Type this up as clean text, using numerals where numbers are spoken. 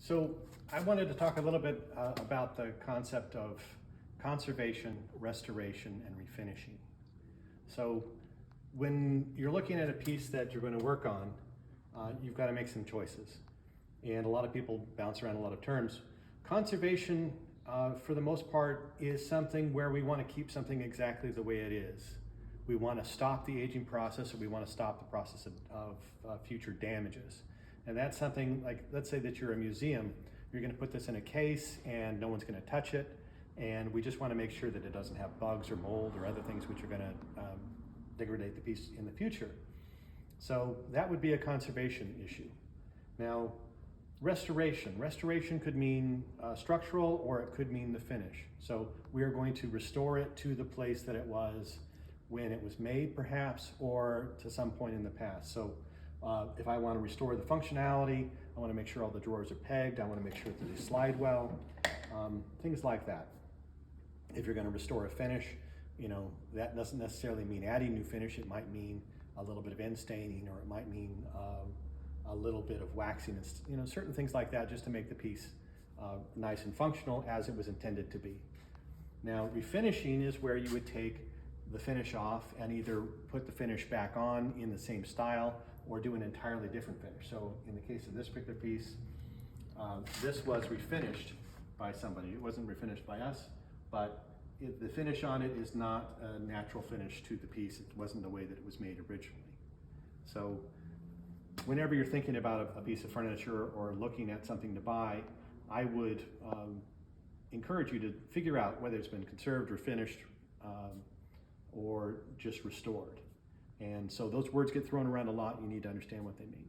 So I wanted to talk a little bit about the concept of conservation, restoration, and refinishing. So when you're looking at a piece that you're going to work on, you've got to make some choices. And a lot of people bounce around a lot of terms. Conservation, for the most part, is something where we want to keep something exactly the way it is. We want to stop the aging process, or we want to stop the process of future damages. And that's something like, let's say that you're a museum, you're going to put this in a case and no one's going to touch it. And we just want to make sure that it doesn't have bugs or mold or other things which are going to degrade the piece in the future. So that would be a conservation issue. Now, restoration could mean structural, or it could mean the finish. So we are going to restore it to the place that it was when it was made, perhaps, or to some point in the past. So if I want to restore the functionality, I want to make sure all the drawers are pegged, I want to make sure that they slide well, things like that. If you're going to restore a finish, that doesn't necessarily mean adding new finish. It might mean a little bit of end staining, or it might mean a little bit of waxing, and certain things like that, just to make the piece nice and functional as it was intended to be. Now, refinishing is where you would take the finish off and either put the finish back on in the same style or do an entirely different finish. So in the case of this particular piece, this was refinished by somebody. It wasn't refinished by us, but the finish on it is not a natural finish to the piece. It wasn't the way that it was made originally. So whenever you're thinking about a piece of furniture or looking at something to buy, I would encourage you to figure out whether it's been conserved or finished or just restored. And so those words get thrown around a lot. You need to understand what they mean.